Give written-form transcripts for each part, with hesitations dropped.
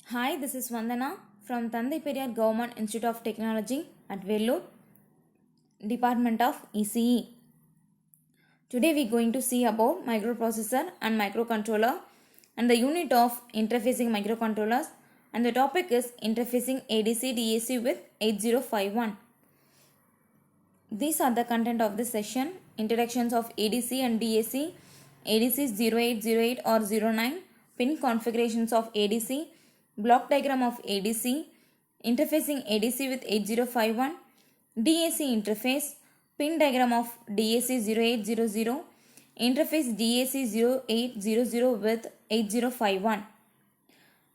Hi, this is Vandana from Thandai Periyar Government Institute of Technology at Vellore, Department of ECE. Today we are going to see about microprocessor and microcontroller and the unit of interfacing microcontrollers, and the topic is interfacing ADC DAC with 8051. These are the content of this session: introductions of ADC and DAC, ADC 0808 or 09, pin configurations of ADC, block diagram of ADC, interfacing ADC with 8051, DAC interface, pin diagram of DAC 0800, interface DAC 0800 with 8051.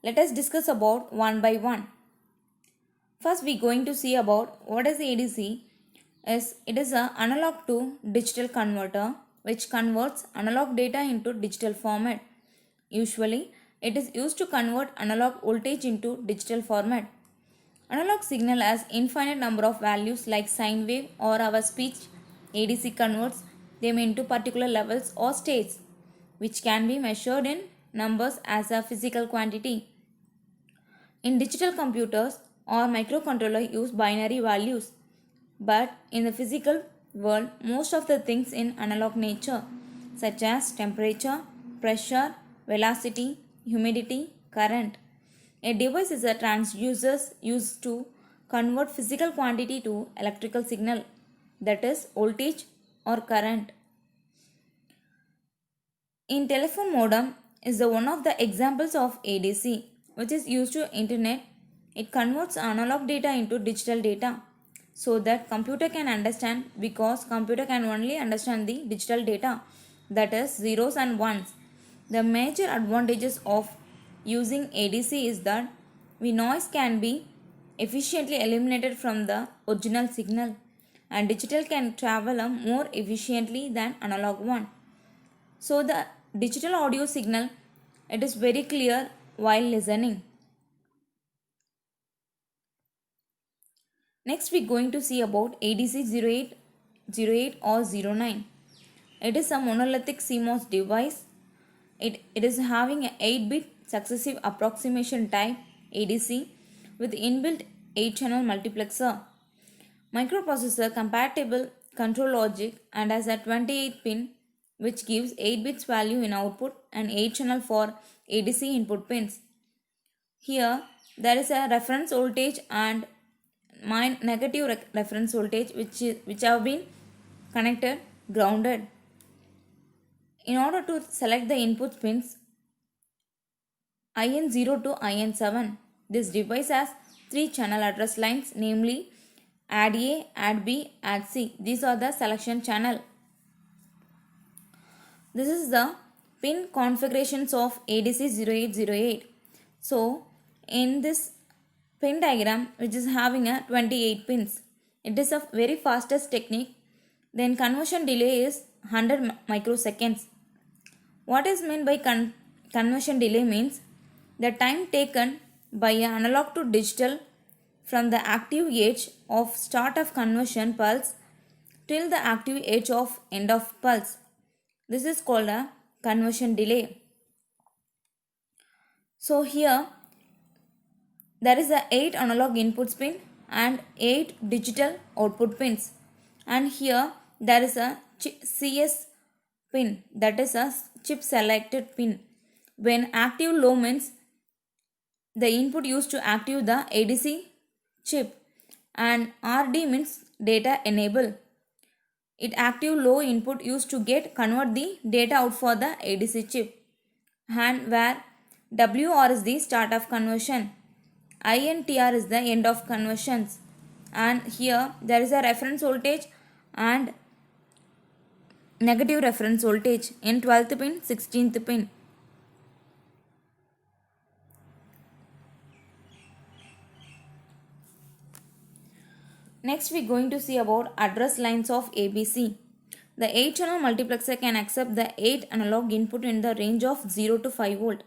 Let us discuss about one by one. First we are going to see about what is ADC. It is an analog to digital converter which converts analog data into digital format. Usually, it is used to convert analog voltage into digital format. Analog signal has infinite number of values like sine wave or our speech. ADC converts them into particular levels or states, which can be measured in numbers as a physical quantity. In digital computers or microcontroller use binary values, but in the physical world, most of the things in analog nature, such as temperature, pressure, velocity, humidity, current. A device is a transducer used to convert physical quantity to electrical signal, that is voltage or current. In telephone modem is the one of the examples of ADC, which is used to internet. It converts analog data into digital data so that computer can understand, because computer can only understand the digital data, that is zeros and ones. The major advantages of using ADC is that noise can be efficiently eliminated from the original signal, and digital can travel more efficiently than analog one. So the digital audio signal, it is very clear while listening. Next we are going to see about ADC 0808 or 09. It is a monolithic CMOS device. It is having an 8-bit successive approximation type ADC with inbuilt 8-channel multiplexer, microprocessor compatible control logic, and has a 28 pin which gives 8 bits value in output and 8 channel for ADC input pins. Here there is a reference voltage and negative reference voltage which have been connected grounded. In order to select the input pins IN0 to IN7, this device has 3 channel address lines, namely add A, add B, add C. These are the selection channel. This is the pin configurations of ADC 0808. So in this pin diagram, which is having a 28 pins, it is a very fastest technique. Then conversion delay is 100 microseconds. What is meant by conversion delay means the time taken by an analog to digital from the active age of start of conversion pulse till the active age of end of pulse. This is called a conversion delay. So here there is a 8 analog input pin and 8 digital output pins, and here there is a CS pin, that is a chip selected pin. When active low means the input used to active the ADC chip, and RD means data enable. It active low input used to convert the data out for the ADC chip, and where WR is the start of conversion, INTR is the end of conversions, and here there is a reference voltage and negative reference voltage in 12th pin, 16th pin. Next we are going to see about address lines of ABC. The 8-channel multiplexer can accept the 8 analog input in the range of 0 to 5 volt,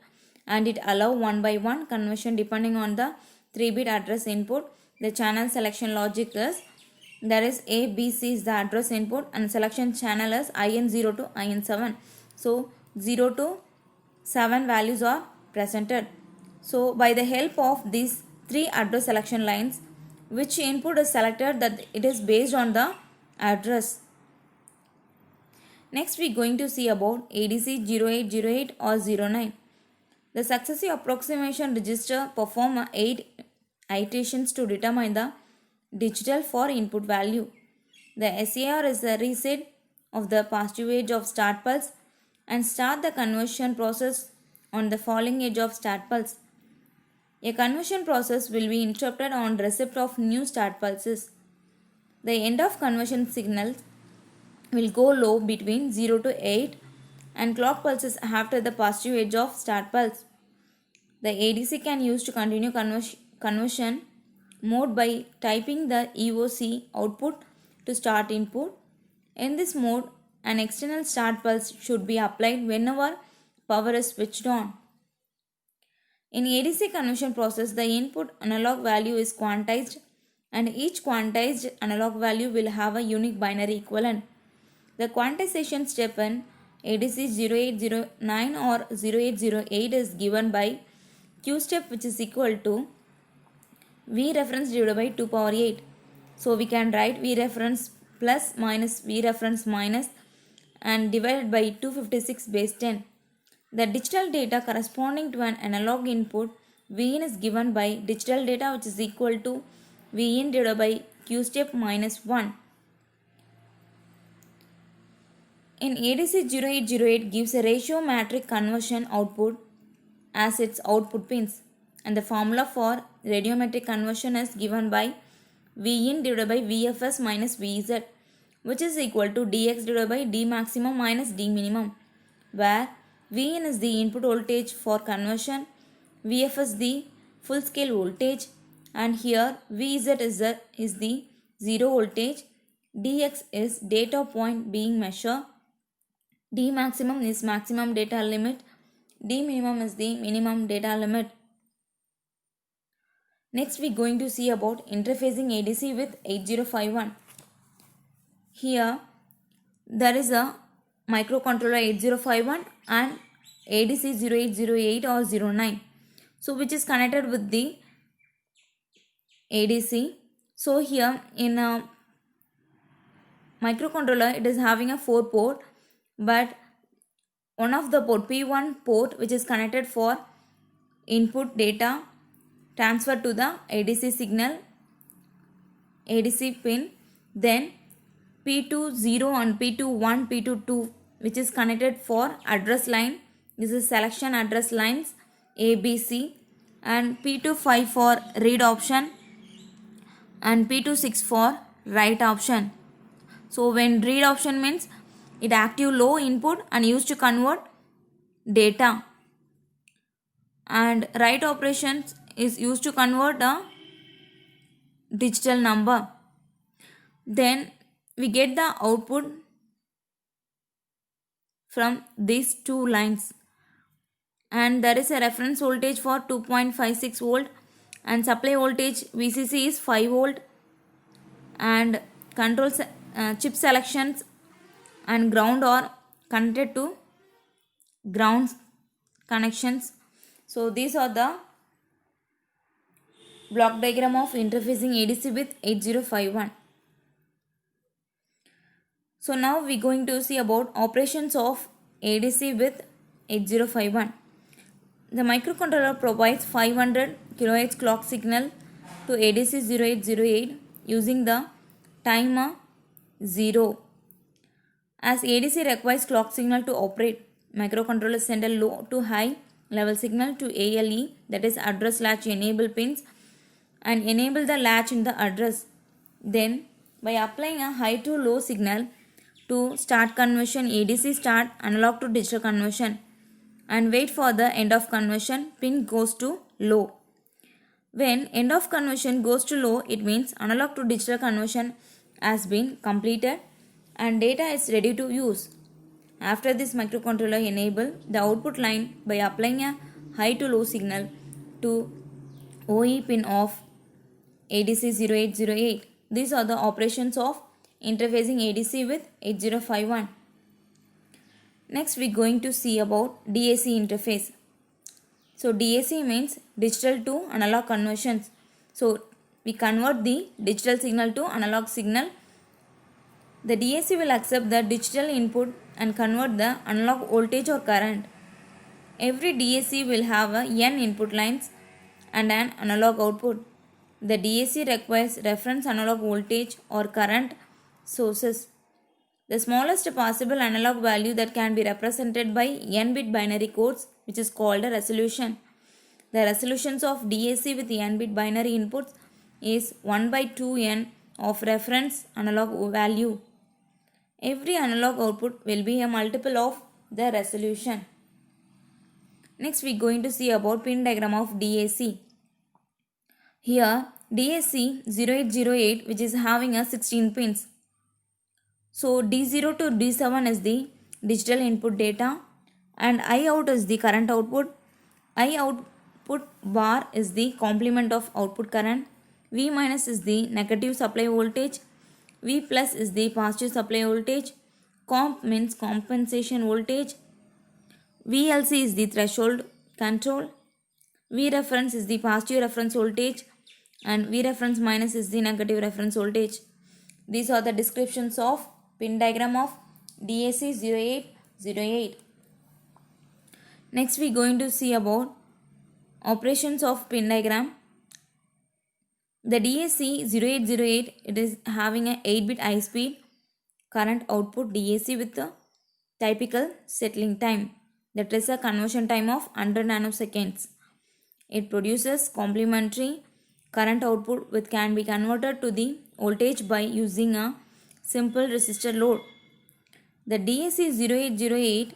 and it allow 1 by 1 conversion depending on the 3-bit address input. The channel selection logic is there is A, B, C is the address input, and selection channel is IN0 to IN7. So 0 to 7 values are presented. So by the help of these three address selection lines, which input is selected, that it is based on the address. Next we are going to see about ADC 0808 or 09. The successive approximation register perform 8 iterations to determine the digital for input value. The SAR is the reset of the positive edge of start pulse and start the conversion process on the falling edge of start pulse. A conversion process will be interrupted on receipt of new start pulses. The end of conversion signal will go low between 0 to 8 and clock pulses after the positive edge of start pulse. The ADC can use to continue conversion mode by typing the EOC output to start input. In this mode, an external start pulse should be applied whenever power is switched on. In ADC conversion process, the input analog value is quantized and each quantized analog value will have a unique binary equivalent. The quantization step in ADC 0809 or 0808 is given by Q step, which is equal to V reference divided by 2 power 8. So we can write V reference plus minus V reference minus and divided by 256 base 10. The digital data corresponding to an analog input Vin is given by digital data, which is equal to Vin divided by Q step minus 1. In ADC 0808 gives a ratio matrix conversion output as its output pins, and the formula for radiometric conversion is given by Vin divided by Vfs minus Vz, which is equal to Dx divided by D maximum minus D minimum, where Vin is the input voltage for conversion, Vfs the full scale voltage, and here Vz is the zero voltage, Dx is data point being measured, D maximum is maximum data limit, D minimum is the minimum data limit. Next we are going to see about interfacing ADC with 8051. Here there is a microcontroller 8051 and ADC 0808 or 09. So which is connected with the ADC. So here in a microcontroller it is having a 4 port, but one of the port P1 port which is connected for input data transfer to the ADC signal ADC pin, then P2 0 and P2 1 P2 2 which is connected for address line. This is selection address lines ABC, and P2 5 for read option and P2 6 for write option. So when read option means it active low input and used to convert data, and write operations is used to convert a digital number. Then we get the output from these two lines, and there is a reference voltage for 2.56 volt and supply voltage VCC is 5 volt, and control chip selections and ground are connected to ground connections. So these are the block diagram of interfacing ADC with 8051. So now we are going to see about operations of ADC with 8051. The microcontroller provides 500 kHz clock signal to ADC 0808 using the timer 0. As ADC requires clock signal to operate, microcontrollers send a low to high level signal to ALE, that is address latch enable pins, and enable the latch in the address. Then by applying a high to low signal to start conversion, ADC start analog to digital conversion and wait for the end of conversion, pin goes to low. When end of conversion goes to low, it means analog to digital conversion has been completed and data is ready to use. After this, microcontroller enable the output line by applying a high to low signal to OE pin of ADC 0808. These are the operations of interfacing ADC with 8051. Next we are going to see about DAC interface. So DAC means digital to analog conversions. So we convert the digital signal to analog signal. The DAC will accept the digital input and convert the analog voltage or current. Every DAC will have n input lines and an analog output. The DAC requires reference analog voltage or current sources. The smallest possible analog value that can be represented by n-bit binary codes, which is called a resolution. The resolutions of DAC with n-bit binary inputs is 1 by 2n of reference analog value. Every analog output will be a multiple of the resolution. Next we are going to see about pin diagram of DAC. Here DAC 0808 which is having a 16 pins. So D0 to D7 is the digital input data and I out is the current output. I output bar is the complement of output current. V minus is the negative supply voltage. V plus is the positive supply voltage. Comp means compensation voltage. VLC is the threshold control. V reference is the positive reference voltage and V reference minus is the negative reference voltage. These are the descriptions of pin diagram of DAC 0808. Next we are going to see about operations of pin diagram. The DAC 0808 it is having a 8-bit high speed current output DAC with the typical settling time, that is a conversion time of 100 nanoseconds. It produces complementary current output which can be converted to the voltage by using a simple resistor load. The DAC 0808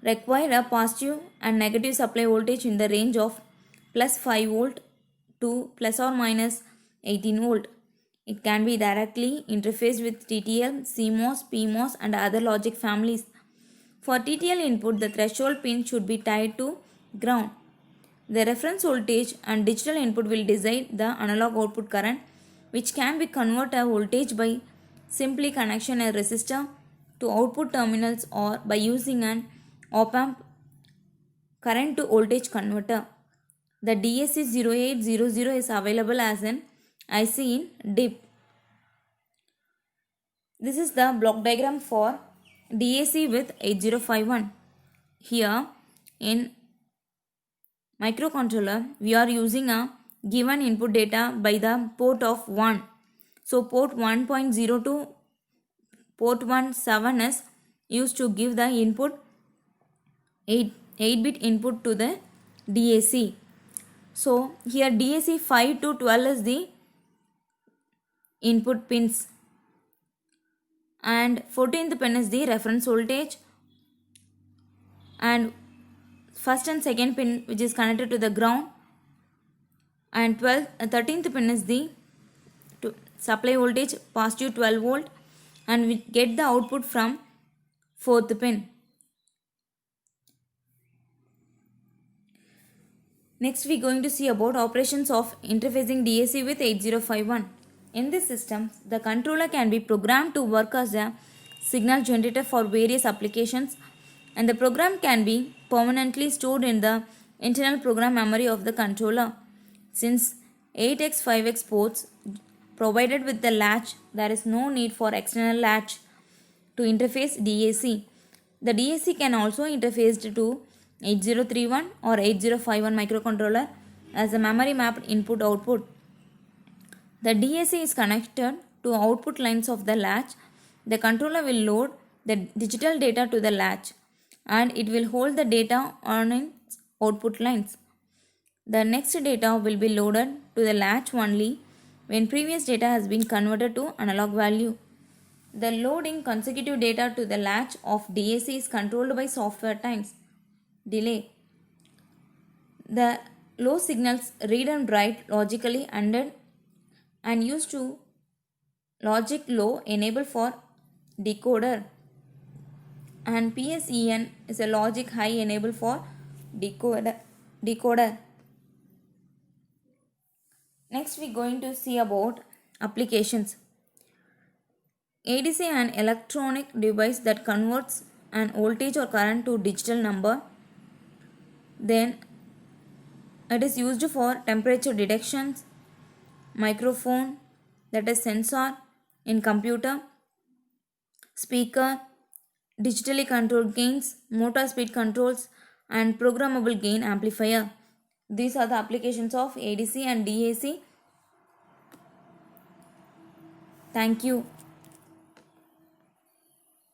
require a positive and negative supply voltage in the range of plus 5 volt to plus or minus 18 volt. It can be directly interfaced with TTL, CMOS, PMOS and other logic families. For TTL input, the threshold pin should be tied to ground. The reference voltage and digital input will decide the analog output current, which can be converted voltage by simply connection a resistor to output terminals or by using an op-amp current to voltage converter. The DAC 0800 is available as an IC in DIP. This is the block diagram for DAC with 8051. Here in microcontroller we are using a given input data by the port of 1. So port 1.0 to port 17 is used to give the input 8-bit input to the DAC. So here DAC 5 to 12 is the input pins and 14th pin is the reference voltage and first and second pin which is connected to the ground and 13th pin is the supply voltage positive 12 volt and we get the output from 4th pin. Next we are going to see about operations of interfacing DAC with 8051. In this system, the controller can be programmed to work as a signal generator for various applications and the program can be permanently stored in the internal program memory of the controller. Since 8x 5x ports provided with the latch, there is no need for external latch to interface DAC. The DAC can also interface to 8031 or 8051 microcontroller as a memory mapped input output. The DAC is connected to output lines of the latch. The controller will load the digital data to the latch and it will hold the data on its output lines. The next data will be loaded to the latch only when previous data has been converted to analog value. The loading consecutive data to the latch of DAC is controlled by software times delay. The low signals read and write logically and used to logic low enable for decoder and PSEN is a logic high enable for decoder. Next we are going to see about applications. ADC an electronic device that converts an voltage or current to digital number. Then it is used for temperature detections, microphone, that is sensor in computer, speaker, digitally controlled gains, motor speed controls, and programmable gain amplifier. These are the applications of ADC and DAC. Thank you.